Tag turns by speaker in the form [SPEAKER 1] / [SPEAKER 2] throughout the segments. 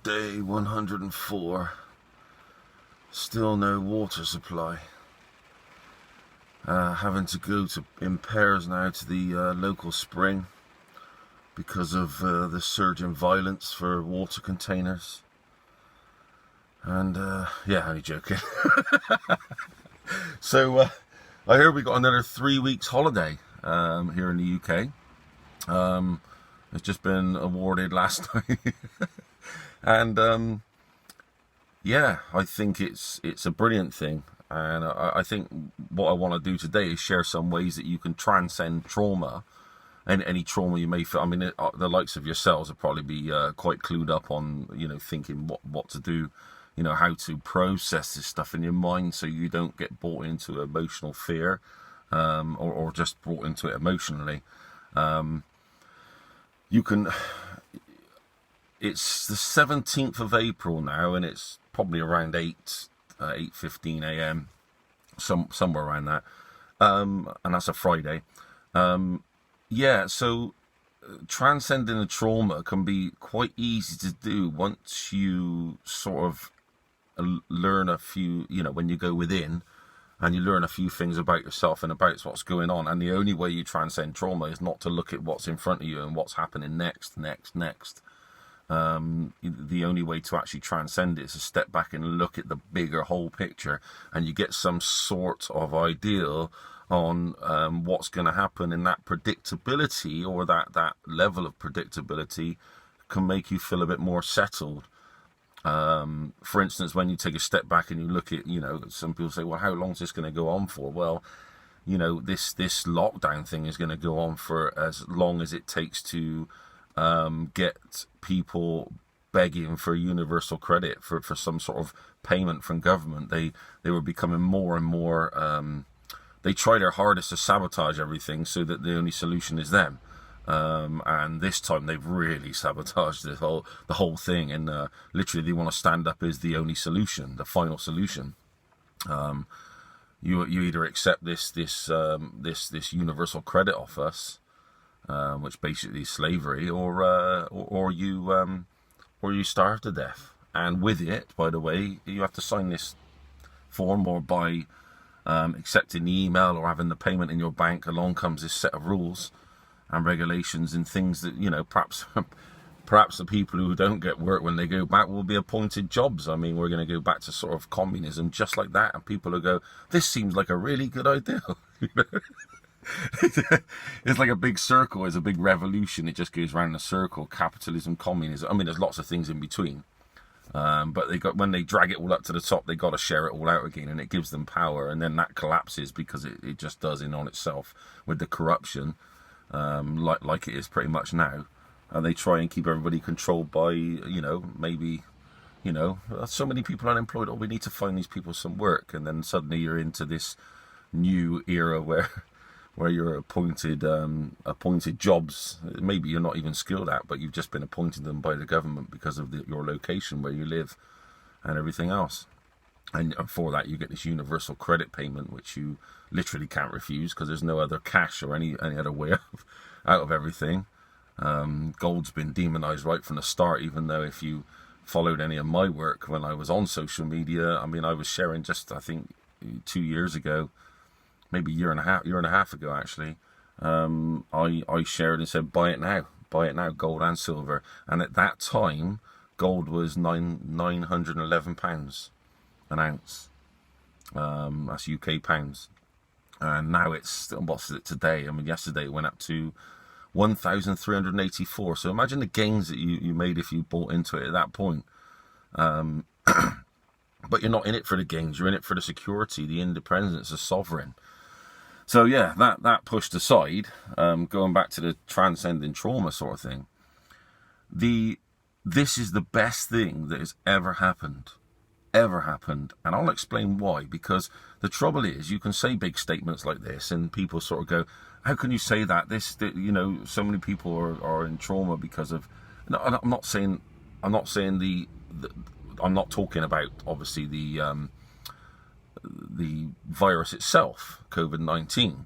[SPEAKER 1] Day 104. Still no water supply. Having to go in pairs now to the local spring because of the surge in violence for water containers. And yeah, only joking. So I hear we got another 3 weeks holiday here in the UK. It's just been awarded last night. And yeah, I think it's a brilliant thing. And I think what I want to do today is share some ways that you can transcend trauma, and any trauma you may feel. I mean, the likes of yourselves will probably be quite clued up on, thinking what to do, how to process this stuff in your mind so you don't get brought into emotional fear, or just brought into it emotionally. You can. It's the 17th of April now, and it's probably around 8:15 a.m. somewhere around that, and that's a Friday. Yeah, so transcending the trauma can be quite easy to do once you sort of learn a few, when you go within and you learn a few things about yourself and about what's going on. And the only way you transcend trauma is not to look at what's in front of you and what's happening next. The only way to actually transcend it is to step back and look at the bigger whole picture, and you get some sort of ideal on what's going to happen, and that predictability, or that level of predictability, can make you feel a bit more settled. For instance, when you take a step back and you look at, some people say, well, how long is this going to go on for? Well, this lockdown thing is going to go on for as long as it takes to get people begging for universal credit for some sort of payment from government. They were becoming more and more, they try their hardest to sabotage everything so that the only solution is them. And this time they've really sabotaged the whole thing, and literally they want to stand up as the only solution, the final solution. You either accept this universal credit off us, which basically is slavery, or you starve to death. And with it, by the way, you have to sign this form, or by accepting the email or having the payment in your bank, along comes this set of rules and regulations and things that, perhaps the people who don't get work when they go back will be appointed jobs. I mean, we're going to go back to sort of communism just like that, and people will go, this seems like a really good idea. It's like a big circle. It's a big revolution. It just goes round in a circle. Capitalism, communism. I mean, there's lots of things in between. But when they drag it all up to the top, they got to share it all out again, and it gives them power. And then that collapses because it just does in on itself with the corruption, like it is pretty much now. And they try and keep everybody controlled by, maybe, so many people unemployed. Oh, we need to find these people some work. And then suddenly you're into this new era where you're appointed jobs. Maybe you're not even skilled at, but you've just been appointed them by the government because of your location, where you live, and everything else. And for that, you get this universal credit payment, which you literally can't refuse because there's no other cash or any other way out of everything. Gold's been demonized right from the start, even though if you followed any of my work when I was on social media, I mean, I was sharing just, I think, 2 years ago, maybe a year and a half ago actually, I shared and said, buy it now, gold and silver. And at that time, gold was £911 an ounce. That's UK pounds. And now it's, what's it today? I mean, yesterday it went up to 1,384. So imagine the gains that you made if you bought into it at that point. But you're not in it for the gains, you're in it for the security, the independence, the sovereign. So yeah, that pushed aside, going back to the transcending trauma sort of thing, this is the best thing that has ever happened. And I'll explain why. Because the trouble is, you can say big statements like this, and people sort of go, how can you say that? So many people are in trauma because of. No, I'm not talking about obviously the virus itself, COVID-19.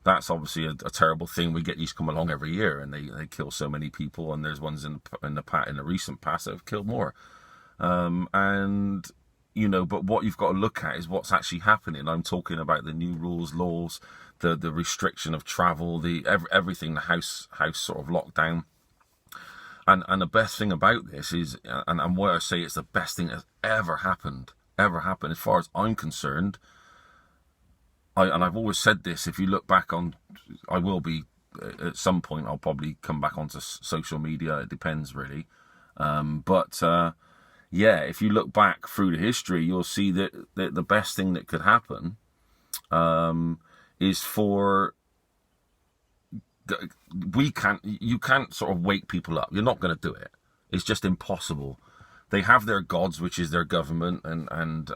[SPEAKER 1] That's obviously a terrible thing. We get these come along every year, and they kill so many people. And there's ones in the recent past that have killed more. And but what you've got to look at is what's actually happening. I'm talking about the new rules, laws, the restriction of travel, everything, the house sort of lockdown. And the best thing about this is, and why I say it's the best thing that's ever happened, as far as I'm concerned. I've always said this. If you look back on, I will be at some point. I'll probably come back onto social media. It depends really, but. Yeah, if you look back through the history, you'll see that the best thing that could happen is for you can't sort of wake people up. You're not going to do it. It's just impossible. They have their gods, which is their government, and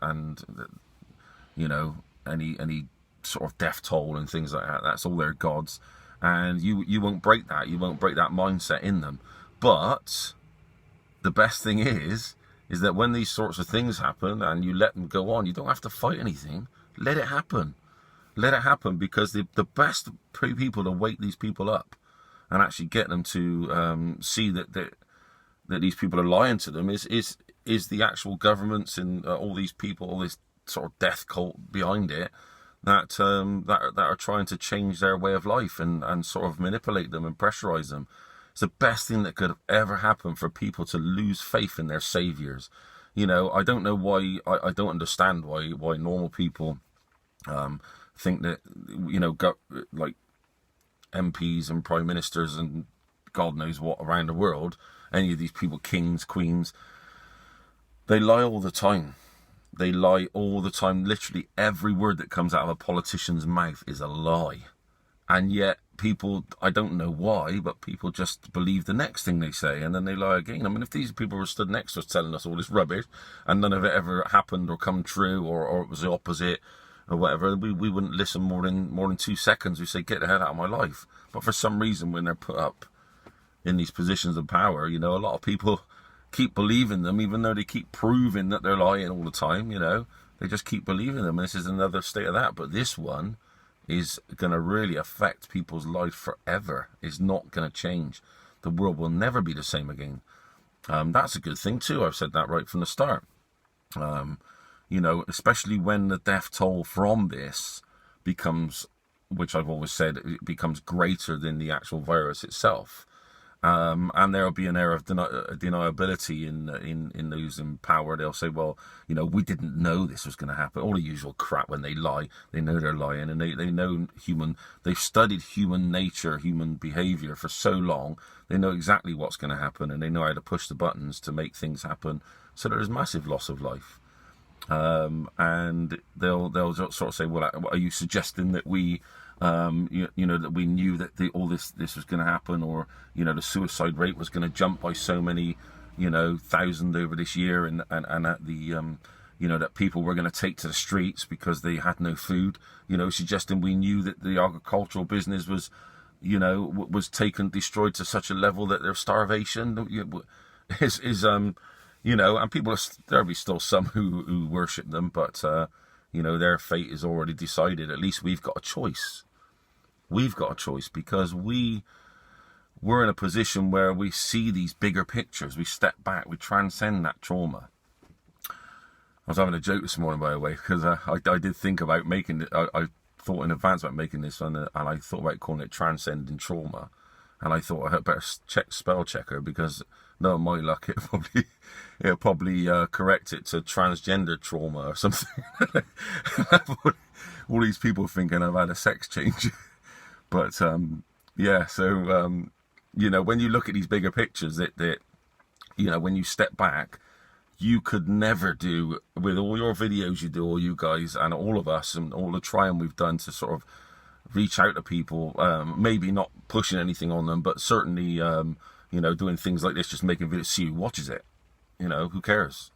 [SPEAKER 1] any sort of death toll and things like that. That's all their gods, and you won't break that. You won't break that mindset in them. But the best thing is that when these sorts of things happen and you let them go on, you don't have to fight anything. Let it happen. Let it happen, because the best people to wake these people up and actually get them to see that these people are lying to them is the actual governments and all these people, all this sort of death cult behind it that are trying to change their way of life and sort of manipulate them and pressurize them. It's the best thing that could have ever happened for people to lose faith in their saviors. I don't know why. I don't understand why normal people think that like MPs and prime ministers and God knows what around the world, any of these people, kings, queens, they lie all the time. They lie all the time. Literally every word that comes out of a politician's mouth is a lie. And yet people, I don't know why, but people just believe the next thing they say, and then they lie again. I mean, if these people were stood next to us telling us all this rubbish and none of it ever happened or come true, or it was the opposite or whatever, we wouldn't listen more than 2 seconds. We say, get the hell out of my life. But for some reason, when they're put up in these positions of power, a lot of people keep believing them, even though they keep proving that they're lying all the time. They just keep believing them. And this is another state of that. But this one is going to really affect people's life forever. It's not going to change. The world will never be the same again. That's a good thing too. I've said that right from the start. Especially when the death toll from this becomes, which I've always said, it becomes greater than the actual virus itself. And there'll be an air of deniability in those in power. They'll say, well, we didn't know this was going to happen. All the usual crap. When they lie, they know they're lying, and they know they've studied human nature, human behavior for so long. They know exactly what's going to happen, and they know how to push the buttons to make things happen. So there's massive loss of life. And they'll sort of say, well, are you suggesting that we that we knew that all this was going to happen, or the suicide rate was going to jump by so many 1,000 over this year, and that the that people were going to take to the streets because they had no food, suggesting we knew that the agricultural business was was destroyed to such a level that there's starvation is and people there'll be still some who worship them, but their fate is already decided. At least we've got a choice. We've got a choice, because we're in a position where we see these bigger pictures. We step back. We transcend that trauma. I was having a joke this morning, by the way, because I did think about making it. I thought in advance about making this one, and I thought about calling it Transcending Trauma. And I thought I had better check spell checker, because no, my luck, it'll probably correct it to transgender trauma or something. All these people thinking I've had a sex change. But yeah, so when you look at these bigger pictures, that when you step back, you could never do, with all your videos you do, all you guys and all of us, and all the trying we've done to sort of reach out to people, maybe not pushing anything on them, but certainly doing things like this, just making videos, see who watches it. Who cares?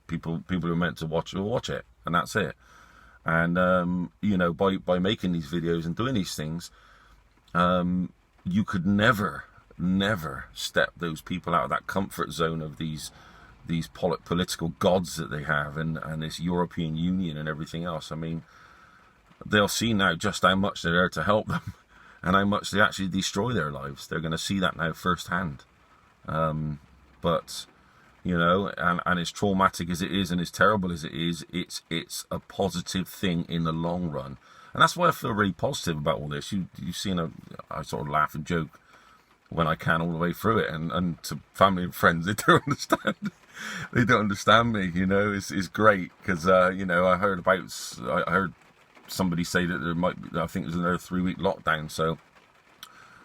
[SPEAKER 1] People who are meant to watch will watch it, and that's it. And by making these videos and doing these things, you could never step those people out of that comfort zone of these political gods that they have, and this European Union and everything else. I mean, they'll see now just how much they're there to help them, and how much they actually destroy their lives. They're going to see that now firsthand. But you know, and as traumatic as it is and as terrible as it is, it's a positive thing in the long run. And that's why I feel really positive about all this. You've seen, I sort of laugh and joke when I can all the way through it, and to family and friends, they don't understand. They don't understand me, you know. It's great because you know, I heard somebody say that there might be, I think there's another 3-week lockdown. So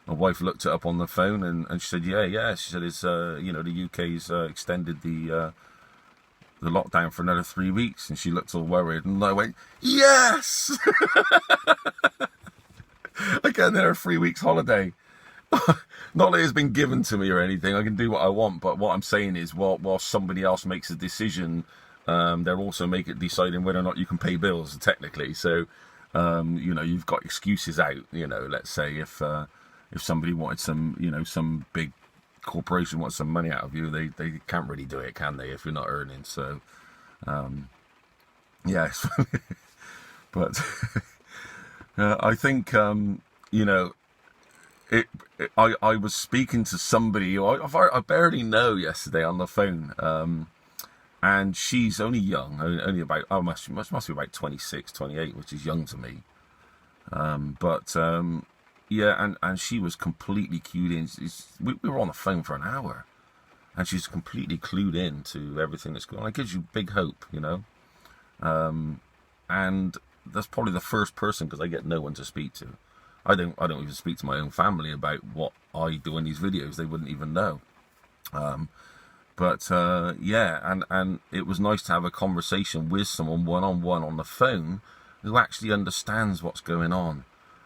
[SPEAKER 1] my wife looked it up on the phone, and she said, yeah. She said it's you know, the UK's extended the lockdown for another 3 weeks, and she looked all worried, and I went, yes. I get another 3 weeks holiday. Not that it's been given to me or anything. I can do what I want, but what I'm saying is, while somebody else makes a decision, they're also deciding whether or not you can pay bills, technically. So, you know, you've got excuses out. You know, let's say if somebody wanted some, you know, some big corporation wants some money out of you, they can't really do it, can they, if you're not earning? So, yeah, but I think, you know, I was speaking to somebody who I barely know yesterday on the phone, and she's only young, only about, must be about 26, 28, which is young to me. Yeah, and she was completely clued in. We were on the phone for an hour, and she's completely clued in to everything that's going on. It gives you big hope, you know. And that's probably the first person, because I get no one to speak to. I don't even speak to my own family about what I do in these videos. They wouldn't even know. Yeah, and it was nice to have a conversation with someone one-on-one on the phone who actually understands what's going on.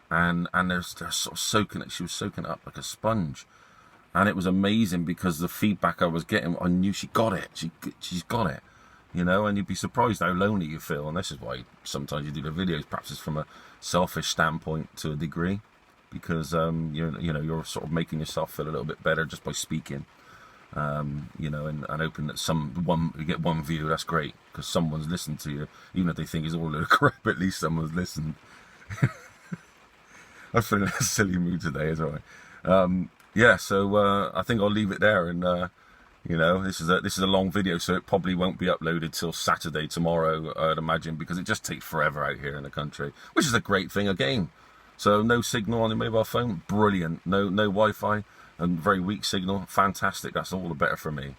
[SPEAKER 1] And they're sort of soaking it. She was soaking it up like a sponge. And it was amazing because the feedback I was getting, I knew she got it. She's got it. You know, and you'd be surprised how lonely you feel. And this is why sometimes you do the videos. Perhaps it's from a selfish standpoint to a degree, because you're sort of making yourself feel a little bit better just by speaking. You know, and hoping that you get one view. That's great, because someone's listened to you, even if they think it's all a load of crap. At least someone's listened. I'm feeling in a silly mood today as well. Yeah, so I think I'll leave it there, and you know, this is a long video, so it probably won't be uploaded till Saturday tomorrow, I'd imagine, because it just takes forever out here in the country, which is a great thing again. So no signal on your mobile phone, brilliant. No Wi-Fi, and very weak signal, fantastic. That's all the better for me.